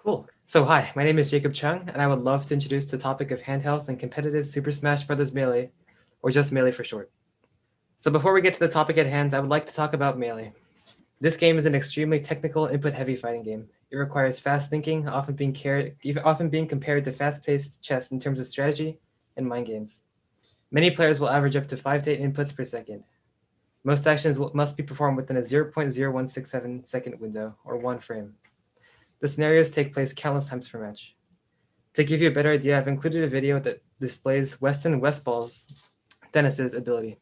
Cool. So hi, my name is Jacob Chung, and I would love to introduce the topic of handheld and competitive Super Smash Bros. Melee, or just Melee for short. So before we get to the topic at hand, I would like to talk about Melee. This game is an extremely technical, input-heavy fighting game. It requires fast thinking, often being compared to fast-paced chess in terms of strategy and mind games. Many players will average up to 5 to 8 inputs per second. Most actions must be performed within a 0.0167-second window, or 1 frame. The scenarios take place countless times per match. To give you a better idea, I've included a video that displays Weston Westball's Dennis's ability.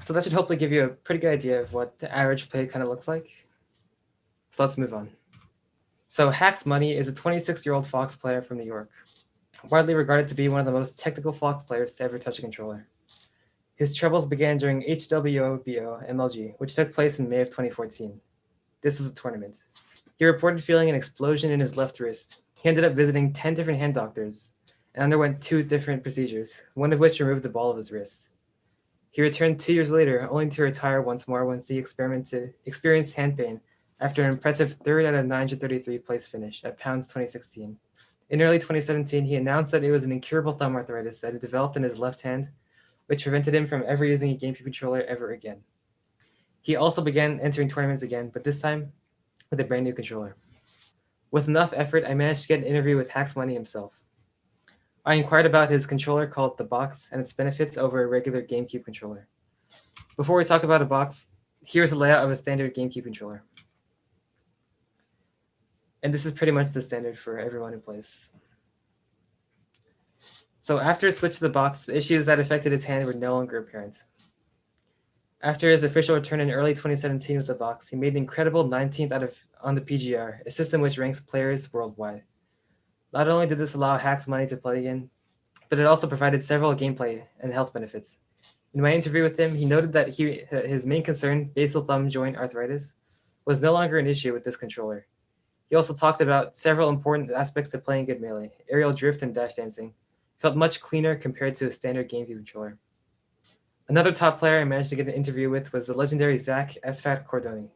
So that should hopefully give you a pretty good idea of what the average play kind of looks like. So let's move on. So Hacks Money is a 26-year-old Fox player from New York, widely regarded to be one of the most technical Fox players to ever touch a controller. His troubles began during HWOBO MLG, which took place in May of 2014. This was a tournament. He reported feeling an explosion in his left wrist. He ended up visiting 10 different hand doctors and underwent 2 different procedures, one of which removed the ball of his wrist. He returned 2 years later, only to retire once more once he experienced hand pain after an impressive 3rd out of 933 place finish at Pounds 2016. In early 2017, he announced that it was an incurable thumb arthritis that had developed in his left hand, which prevented him from ever using a GameCube controller ever again. He also began entering tournaments again, but this time with a brand new controller. With enough effort, I managed to get an interview with Hacks Money himself. I inquired about his controller called the Box and its benefits over a regular GameCube controller. Before we talk about a box, here's a layout of a standard GameCube controller. And this is pretty much the standard for everyone who plays. So after a switch to the box, the issues that affected his hand were no longer apparent. After his official return in early 2017 with the box, he made an incredible 19th on the PGR, a system which ranks players worldwide. Not only did this allow Hacks Money to play again, but it also provided several gameplay and health benefits. In my interview with him, he noted that his main concern, basal thumb joint arthritis, was no longer an issue with this controller. He also talked about several important aspects to playing good Melee. Aerial drift and dash dancing felt much cleaner compared to a standard GameCube controller. Another top player I managed to get an interview with was the legendary Zach Esfat Cordoni.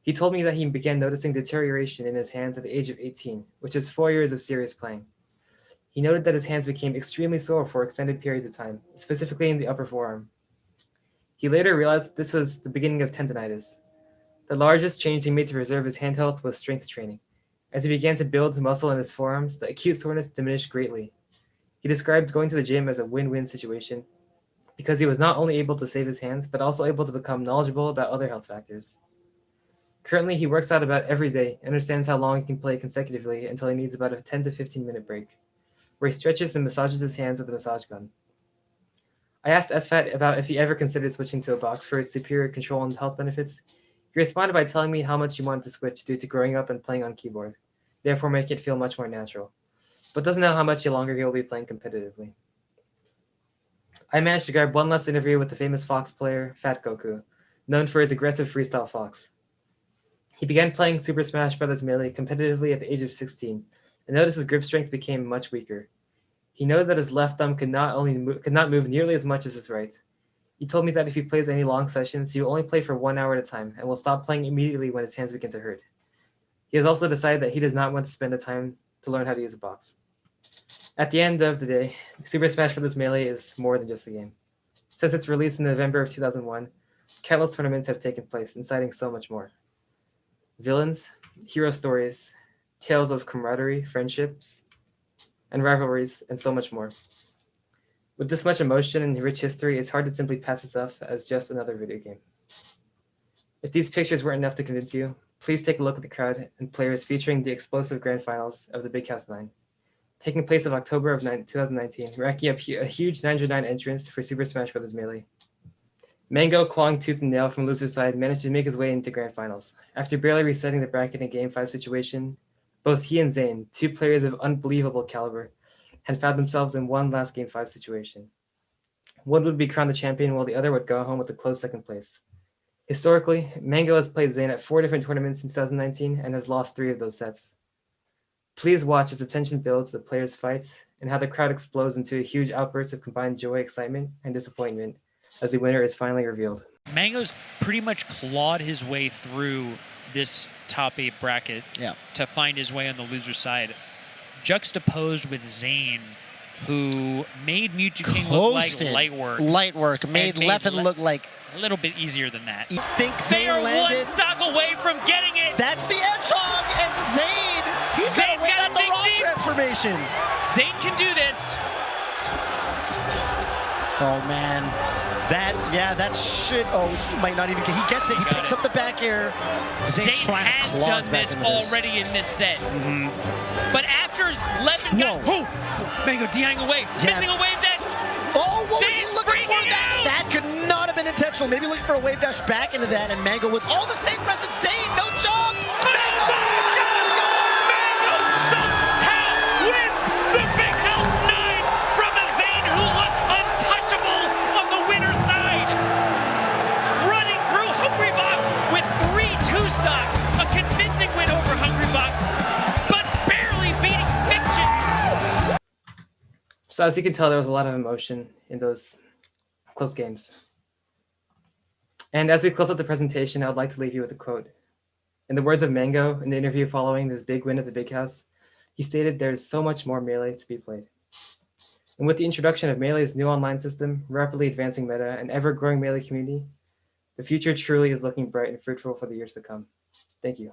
He told me that he began noticing deterioration in his hands at the age of 18, which is 4 years of serious playing. He noted that his hands became extremely sore for extended periods of time, specifically in the upper forearm. He later realized this was the beginning of tendonitis. The largest change he made to preserve his hand health was strength training. As he began to build muscle in his forearms, the acute soreness diminished greatly. He described going to the gym as a win-win situation because he was not only able to save his hands, but also able to become knowledgeable about other health factors. Currently, he works out about every day and understands how long he can play consecutively until he needs about a 10 to 15 minute break, where he stretches and massages his hands with a massage gun. I asked SFAT about if he ever considered switching to a box for its superior control and health benefits. He responded by telling me how much he wanted to switch due to growing up and playing on keyboard, therefore making it feel much more natural, but doesn't know how much longer he will be playing competitively. I managed to grab one last interview with the famous Fox player, Fat Goku, known for his aggressive freestyle Fox. He began playing Super Smash Bros. Melee competitively at the age of 16, and noticed his grip strength became much weaker. He noted that his left thumb could not move nearly as much as his right. He told me that if he plays any long sessions, he will only play for 1 hour at a time and will stop playing immediately when his hands begin to hurt. He has also decided that he does not want to spend the time to learn how to use a box. At the end of the day, Super Smash Bros. Melee is more than just a game. Since its release in November of 2001, countless tournaments have taken place, inciting so much more. Villains, hero stories, tales of camaraderie, friendships, and rivalries, and so much more. With this much emotion and rich history, it's hard to simply pass this off as just another video game. If these pictures weren't enough to convince you, please take a look at the crowd and players featuring the explosive grand finals of the Big House 9, taking place in October of 2019, racking up a huge 909 entrants for Super Smash Bros. Melee. Mango, clawing tooth and nail from loser's side, managed to make his way into grand finals. After barely resetting the bracket in Game 5 situation, Both he and Zayn, two players of unbelievable caliber, had found themselves in one last Game 5 situation. One would be crowned the champion while the other would go home with a close second place. Historically, Mango has played Zayn at 4 different tournaments in 2019 and has lost 3 of those sets. Please watch as the tension builds, the players fight, and how the crowd explodes into a huge outburst of combined joy, excitement, and disappointment as the winner is finally revealed. Mango's pretty much clawed his way through this top 8 bracket to find his way on the loser side. Juxtaposed with Zayn, who made Mewtwo King look like light work. Light work. Made Leffen look like a little bit easier than that. You think they Zayn are landed? one stock away from getting it. That's the Hedgehog, and Zayn, he's got to wait on the raw transformation. Zayn can do this. Oh, man. That shit. Oh, he might not even get. He gets it. He picks up the back air. Zayn has done this already in this set. But after Leffen got Mango DIing away, missing a wave dash. Oh, what was he looking for? That could not have been intentional. Maybe looking for a wave dash back into that, and Mango with all the stage presence. Zayn, no job. Mango somehow wins the Big House 9 from a Zayn who looked untouchable on the winner's side. Running through Hungrybox with 3 2-stocks. A convincing win over Hungrybox, but barely beating Fiction. So as you can tell, there was a lot of emotion in those close games. And as we close out the presentation, I would like to leave you with a quote. In the words of Mango in the interview following this big win at the Big House, he stated, "There's so much more Melee to be played." And with the introduction of Melee's new online system, rapidly advancing meta, and ever-growing Melee community, the future truly is looking bright and fruitful for the years to come. Thank you.